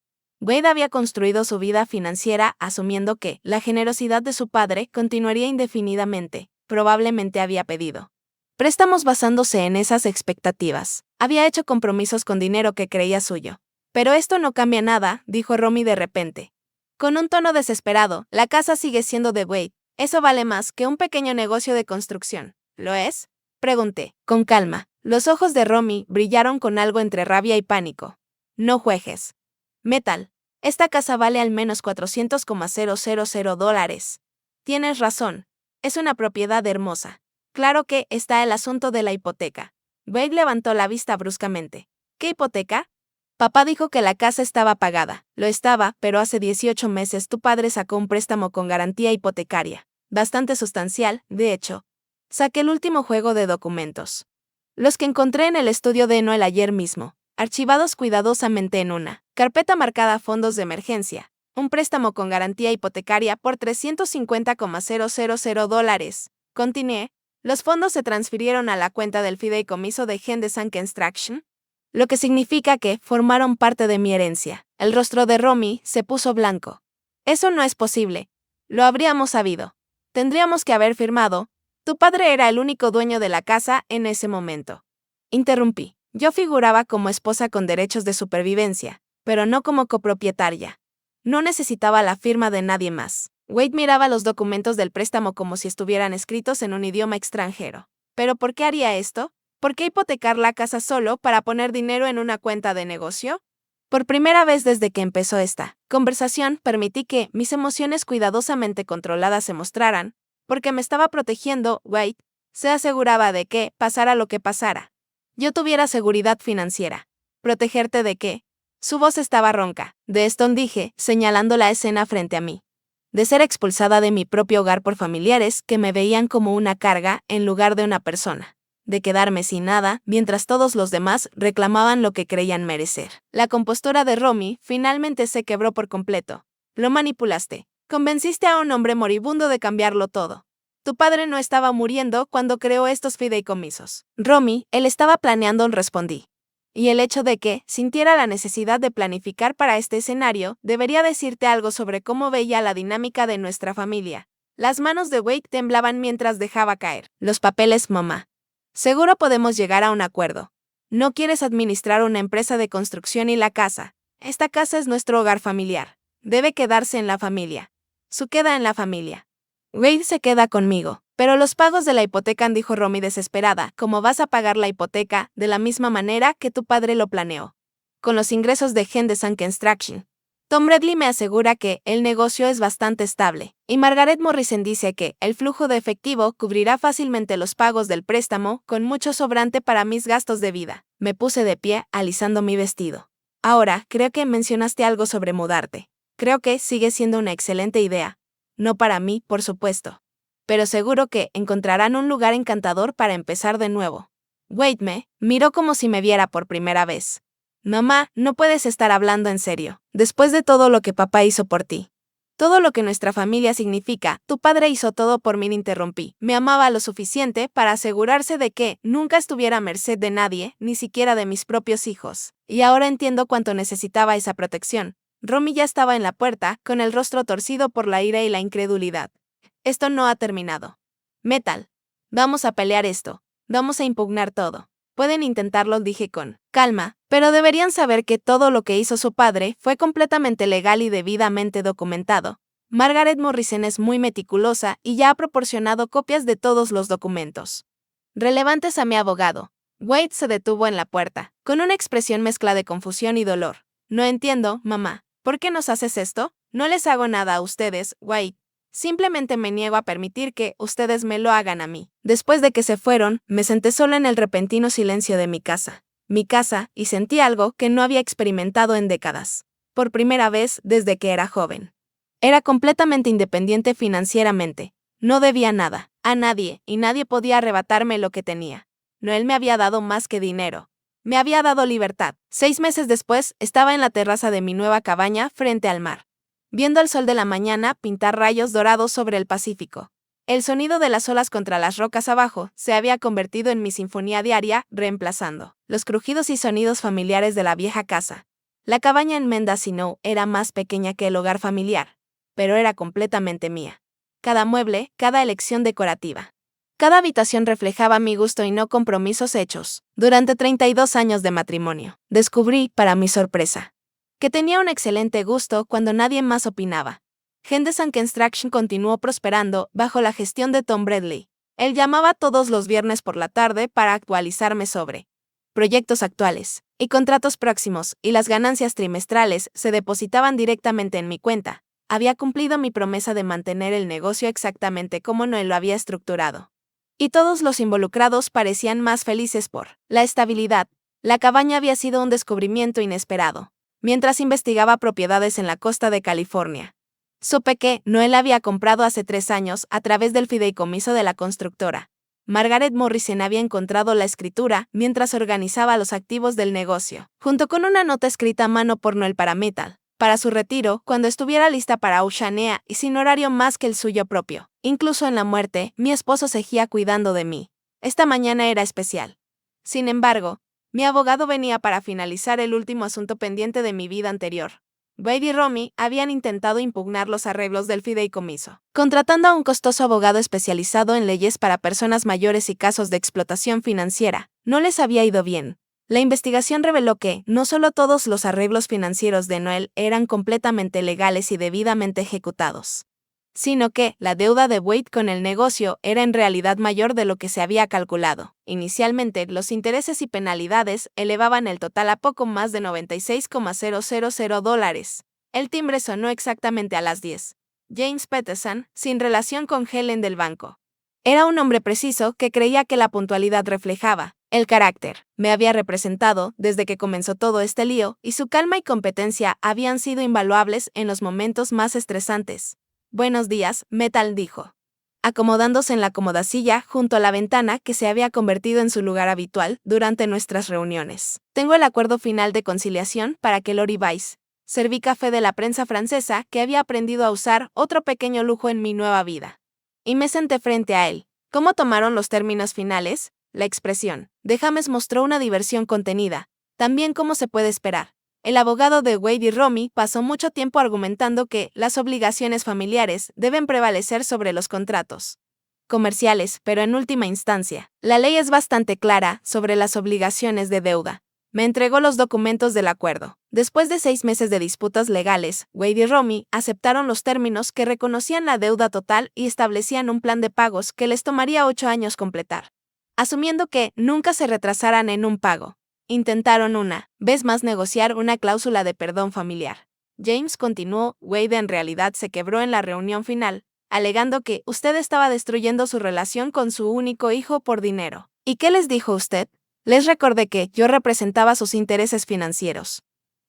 Wade había construido su vida financiera asumiendo que la generosidad de su padre continuaría indefinidamente. Probablemente había pedido préstamos basándose en esas expectativas. Había hecho compromisos con dinero que creía suyo. Pero esto no cambia nada, dijo Romy de repente. Con un tono desesperado, la casa sigue siendo de Wade. Eso vale más que un pequeño negocio de construcción. ¿Lo es?, pregunté, con calma. Los ojos de Romy brillaron con algo entre rabia y pánico. No juegues. Metal. Esta casa vale al menos $400,000. Tienes razón. Es una propiedad hermosa. Claro que está el asunto de la hipoteca. Wade levantó la vista bruscamente. ¿Qué hipoteca? Papá dijo que la casa estaba pagada. Lo estaba, pero hace 18 meses tu padre sacó un préstamo con garantía hipotecaria. Bastante sustancial, de hecho. Saqué el último juego de documentos. Los que encontré en el estudio de Noel ayer mismo, archivados cuidadosamente en una carpeta marcada fondos de emergencia. Un préstamo con garantía hipotecaria por $350,000. Continué. Los fondos se transfirieron a la cuenta del fideicomiso de Henderson Construction. lo que significa que formaron parte de mi herencia. El rostro de Romy se puso blanco. Eso no es posible. Lo habríamos sabido. Tendríamos que haber firmado. Tu padre era el único dueño de la casa en ese momento. Interrumpí. Yo figuraba como esposa con derechos de supervivencia, pero no como copropietaria. No necesitaba la firma de nadie más. Wade miraba los documentos del préstamo como si estuvieran escritos en un idioma extranjero. ¿Pero por qué haría esto? ¿Por qué hipotecar la casa solo para poner dinero en una cuenta de negocio? Por primera vez desde que empezó esta conversación, permití que mis emociones cuidadosamente controladas se mostraran, porque me estaba protegiendo. Wade se aseguraba de que, pasara lo que pasara, yo tuviera seguridad financiera. ¿Protegerte de qué? Su voz estaba ronca. De esto dije, señalando la escena frente a mí. De ser expulsada de mi propio hogar por familiares que me veían como una carga en lugar de una persona. De quedarme sin nada, mientras todos los demás reclamaban lo que creían merecer. La compostura de Romy finalmente se quebró por completo. Lo manipulaste. Convenciste a un hombre moribundo de cambiarlo todo. Tu padre no estaba muriendo cuando creó estos fideicomisos. Romy, él estaba planeando, respondí. Y el hecho de que sintiera la necesidad de planificar para este escenario debería decirte algo sobre cómo veía la dinámica de nuestra familia. Las manos de Wade temblaban mientras dejaba caer los papeles. Mamá. Seguro podemos llegar a un acuerdo. No quieres administrar una empresa de construcción y la casa. Esta casa es nuestro hogar familiar. Debe quedarse en la familia. Su queda en la familia. Wade se queda conmigo. Pero los pagos de la hipoteca, dijo Romy desesperada. ¿Cómo vas a pagar la hipoteca de la misma manera que tu padre lo planeó? Con los ingresos de Henderson Construction. Tom Bradley me asegura que el negocio es bastante estable, y Margaret Morrison dice que el flujo de efectivo cubrirá fácilmente los pagos del préstamo, con mucho sobrante para mis gastos de vida. Me puse de pie, alisando mi vestido. Ahora, creo que mencionaste algo sobre mudarte. Creo que sigue siendo una excelente idea. No para mí, por supuesto. Pero seguro que encontrarán un lugar encantador para empezar de nuevo. Wade me miró como si me viera por primera vez. Mamá, no puedes estar hablando en serio. Después de todo lo que papá hizo por ti. Todo lo que nuestra familia significa, tu padre hizo todo por mí, interrumpí. Me amaba lo suficiente para asegurarse de que nunca estuviera a merced de nadie, ni siquiera de mis propios hijos. Y ahora entiendo cuánto necesitaba esa protección. Romy ya estaba en la puerta, con el rostro torcido por la ira y la incredulidad. Esto no ha terminado. Metal. Vamos a pelear esto. Vamos a impugnar todo. Pueden intentarlo, dije con calma, pero deberían saber que todo lo que hizo su padre fue completamente legal y debidamente documentado. Margaret Morrison es muy meticulosa y ya ha proporcionado copias de todos los documentos relevantes a mi abogado. Wade se detuvo en la puerta, con una expresión mezcla de confusión y dolor. No entiendo, mamá. ¿Por qué nos haces esto? No les hago nada a ustedes, Wade. Simplemente me niego a permitir que ustedes me lo hagan a mí. Después de que se fueron, me senté sola en el repentino silencio de mi casa, y sentí algo que no había experimentado en décadas. Por primera vez desde que era joven. Era completamente independiente financieramente. No debía nada a nadie, y nadie podía arrebatarme lo que tenía. No, él me había dado más que dinero. Me había dado libertad. 6 meses después, estaba en la terraza de mi nueva cabaña frente al mar, viendo el sol de la mañana pintar rayos dorados sobre el Pacífico. El sonido de las olas contra las rocas abajo se había convertido en mi sinfonía diaria, reemplazando los crujidos y sonidos familiares de la vieja casa. La cabaña en Mendocino era más pequeña que el hogar familiar, pero era completamente mía. Cada mueble, cada elección decorativa. Cada habitación reflejaba mi gusto y no compromisos hechos. Durante 32 años de matrimonio, descubrí, para mi sorpresa, que tenía un excelente gusto cuando nadie más opinaba. Henderson Construction continuó prosperando bajo la gestión de Tom Bradley. Él llamaba todos los viernes por la tarde para actualizarme sobre proyectos actuales y contratos próximos, y las ganancias trimestrales se depositaban directamente en mi cuenta. Había cumplido mi promesa de mantener el negocio exactamente como Noel lo había estructurado. Y todos los involucrados parecían más felices por la estabilidad. La cabaña había sido un descubrimiento inesperado. Mientras investigaba propiedades en la costa de California, supe que Noel había comprado hace 3 años a través del fideicomiso de la constructora. Margaret Morrison había encontrado la escritura mientras organizaba los activos del negocio, junto con una nota escrita a mano por Noel para Metal, para su retiro cuando estuviera lista para Oceanea y sin horario más que el suyo propio. Incluso en la muerte, mi esposo seguía cuidando de mí. Esta mañana era especial. Sin embargo, Mi abogado venía para finalizar el último asunto pendiente de mi vida anterior. Wade y Romy habían intentado impugnar los arreglos del fideicomiso, contratando a un costoso abogado especializado en leyes para personas mayores y casos de explotación financiera. No les había ido bien. La investigación reveló que no solo todos los arreglos financieros de Noel eran completamente legales y debidamente ejecutados, sino que la deuda de Wade con el negocio era en realidad mayor de lo que se había calculado. Inicialmente, los intereses y penalidades elevaban el total a poco más de $96,000. El timbre sonó exactamente a las 10. James Peterson, sin relación con Helen del banco. Era un hombre preciso que creía que la puntualidad reflejaba el carácter. Me había representado desde que comenzó todo este lío, y su calma y competencia habían sido invaluables en los momentos más estresantes. Buenos días, Metal dijo, acomodándose en la cómoda silla junto a la ventana que se había convertido en su lugar habitual durante nuestras reuniones. Tengo el acuerdo final de conciliación para que Lori Weiss. Serví café de la prensa francesa que había aprendido a usar, otro pequeño lujo en mi nueva vida. Y me senté frente a él. ¿Cómo tomaron los términos finales? La expresión de James mostró una diversión contenida, también como se puede esperar. El abogado de Wade y Romy pasó mucho tiempo argumentando que las obligaciones familiares deben prevalecer sobre los contratos comerciales, pero en última instancia, la ley es bastante clara sobre las obligaciones de deuda. Me entregó los documentos del acuerdo. Después de 6 meses de disputas legales, Wade y Romy aceptaron los términos que reconocían la deuda total y establecían un plan de pagos que les tomaría 8 años completar, asumiendo que nunca se retrasaran en un pago. Intentaron una vez más negociar una cláusula de perdón familiar. James continuó, Wade en realidad se quebró en la reunión final, alegando que usted estaba destruyendo su relación con su único hijo por dinero. ¿Y qué les dijo usted? Les recordé que yo representaba sus intereses financieros,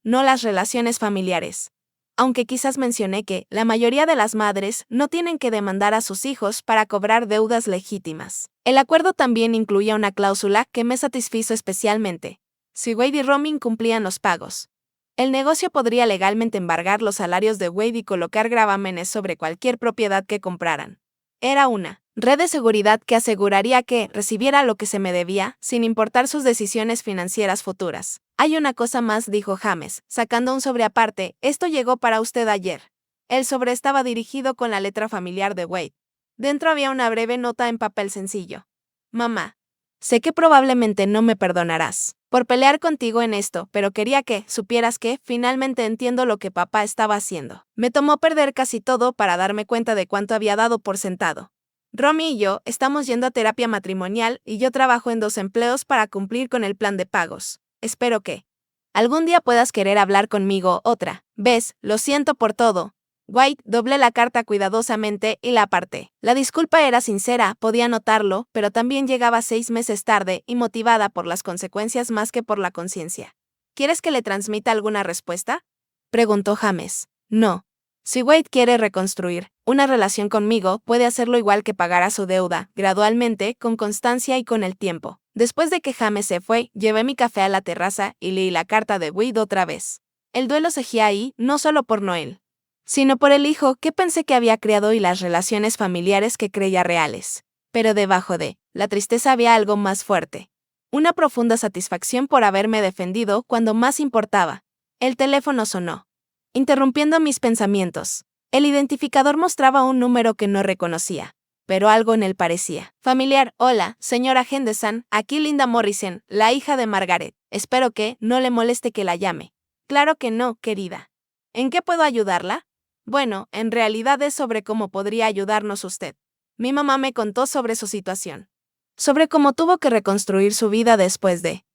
no las relaciones familiares. Aunque quizás mencioné que la mayoría de las madres no tienen que demandar a sus hijos para cobrar deudas legítimas. El acuerdo también incluía una cláusula que me satisfizo especialmente. Si Wade y Romy incumplían los pagos, el negocio podría legalmente embargar los salarios de Wade y colocar gravámenes sobre cualquier propiedad que compraran. Era una red de seguridad que aseguraría que recibiera lo que se me debía, sin importar sus decisiones financieras futuras. Hay una cosa más, dijo James, sacando un sobre aparte. Esto llegó para usted ayer. El sobre estaba dirigido con la letra familiar de Wade. Dentro había una breve nota en papel sencillo. Mamá, sé que probablemente no me perdonarás por pelear contigo en esto, pero quería que supieras que finalmente entiendo lo que papá estaba haciendo. Me tomó perder casi todo para darme cuenta de cuánto había dado por sentado. Romy y yo estamos yendo a terapia matrimonial y yo trabajo en 2 empleos para cumplir con el plan de pagos. Espero que algún día puedas querer hablar conmigo otra vez. Lo siento por todo. White doblé la carta cuidadosamente y la aparté. La disculpa era sincera, podía notarlo, pero también llegaba 6 meses tarde y motivada por las consecuencias más que por la conciencia. ¿Quieres que le transmita alguna respuesta?, preguntó James. No. Si Wade quiere reconstruir una relación conmigo, puede hacerlo igual que pagará su deuda, gradualmente, con constancia y con el tiempo. Después de que James se fue, llevé mi café a la terraza y leí la carta de Wade otra vez. El duelo seguía ahí, no solo por Noel, sino por el hijo que pensé que había criado y las relaciones familiares que creía reales. Pero debajo de la tristeza había algo más fuerte. Una profunda satisfacción por haberme defendido cuando más importaba. El teléfono sonó, interrumpiendo mis pensamientos. El identificador mostraba un número que no reconocía, pero algo en él parecía familiar. Hola, señora Henderson, aquí Linda Morrison, la hija de Margaret. Espero que no le moleste que la llame. Claro que no, querida. ¿En qué puedo ayudarla? Bueno, en realidad es sobre cómo podría ayudarnos usted. Mi mamá me contó sobre su situación, sobre cómo tuvo que reconstruir su vida después de,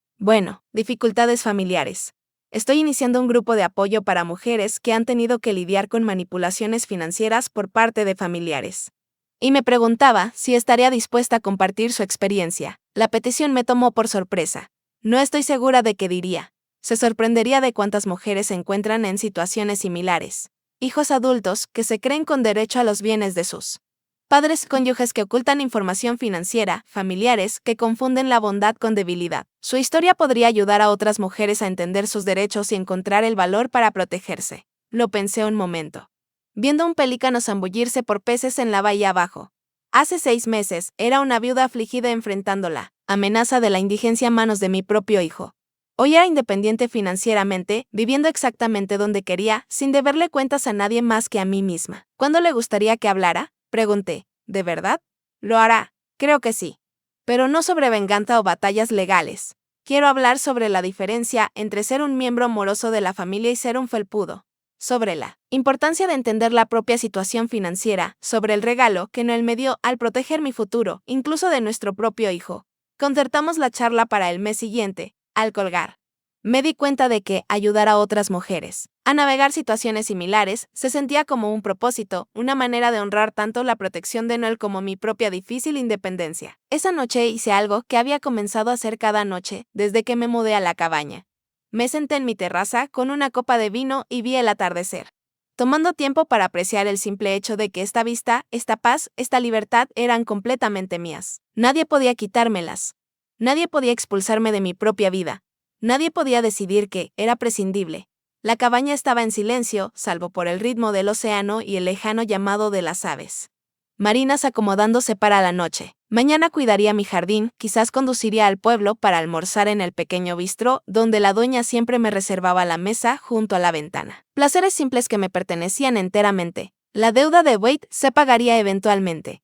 dificultades familiares. Estoy iniciando un grupo de apoyo para mujeres que han tenido que lidiar con manipulaciones financieras por parte de familiares. Y me preguntaba si estaría dispuesta a compartir su experiencia. La petición me tomó por sorpresa. No estoy segura de qué diría. Se sorprendería de cuántas mujeres se encuentran en situaciones similares. Hijos adultos que se creen con derecho a los bienes de sus padres, cónyuges que ocultan información financiera, familiares que confunden la bondad con debilidad. Su historia podría ayudar a otras mujeres a entender sus derechos y encontrar el valor para protegerse. Lo pensé un momento, viendo un pelícano zambullirse por peces en la bahía abajo. Hace 6 meses, era una viuda afligida enfrentando la amenaza de la indigencia a manos de mi propio hijo. Hoy era independiente financieramente, viviendo exactamente donde quería, sin deberle cuentas a nadie más que a mí misma. ¿Cuándo le gustaría que hablara? Pregunté. ¿De verdad? ¿Lo hará? Creo que sí. Pero no sobre venganza o batallas legales. Quiero hablar sobre la diferencia entre ser un miembro amoroso de la familia y ser un felpudo. Sobre la importancia de entender la propia situación financiera, sobre el regalo que Noel me dio al proteger mi futuro, incluso de nuestro propio hijo. Concertamos la charla para el mes siguiente. Al colgar, me di cuenta de que ayudar a otras mujeres a navegar situaciones similares se sentía como un propósito, una manera de honrar tanto la protección de Noel como mi propia difícil independencia. Esa noche hice algo que había comenzado a hacer cada noche desde que me mudé a la cabaña. Me senté en mi terraza con una copa de vino y vi el atardecer, tomando tiempo para apreciar el simple hecho de que esta vista, esta paz, esta libertad eran completamente mías. Nadie podía quitármelas. Nadie podía expulsarme de mi propia vida. Nadie podía decidir que era prescindible. La cabaña estaba en silencio, salvo por el ritmo del océano y el lejano llamado de las aves marinas acomodándose para la noche. Mañana cuidaría mi jardín, quizás conduciría al pueblo para almorzar en el pequeño bistró, donde la dueña siempre me reservaba la mesa junto a la ventana. Placeres simples que me pertenecían enteramente. La deuda de Wade se pagaría eventualmente.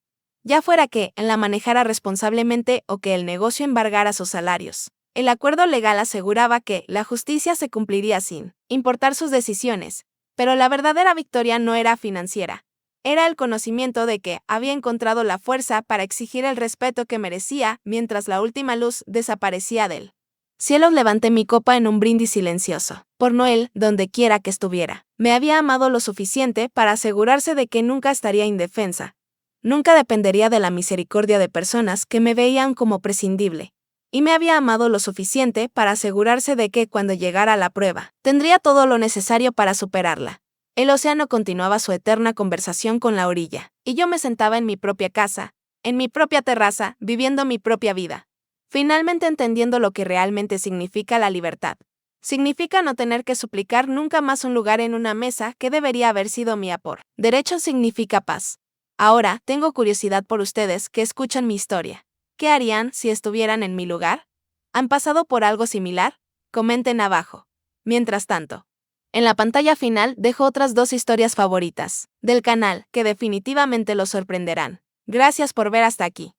Ya fuera que la manejara responsablemente o que el negocio embargara sus salarios. El acuerdo legal aseguraba que la justicia se cumpliría sin importar sus decisiones, pero la verdadera victoria no era financiera. Era el conocimiento de que había encontrado la fuerza para exigir el respeto que merecía mientras la última luz desaparecía del cielo. Levanté mi copa en un brindis silencioso. Por Noel, donde quiera que estuviera. Me había amado lo suficiente para asegurarse de que nunca estaría indefensa. Nunca dependería de la misericordia de personas que me veían como prescindible. Y me había amado lo suficiente para asegurarse de que cuando llegara la prueba, tendría todo lo necesario para superarla. El océano continuaba su eterna conversación con la orilla, y yo me sentaba en mi propia casa, en mi propia terraza, viviendo mi propia vida. Finalmente entendiendo lo que realmente significa la libertad. Significa no tener que suplicar nunca más un lugar en una mesa que debería haber sido mía por derecho. Significa paz. Ahora, tengo curiosidad por ustedes que escuchan mi historia. ¿Qué harían si estuvieran en mi lugar? ¿Han pasado por algo similar? Comenten abajo. Mientras tanto, en la pantalla final dejo otras 2 historias favoritas del canal que definitivamente los sorprenderán. Gracias por ver hasta aquí.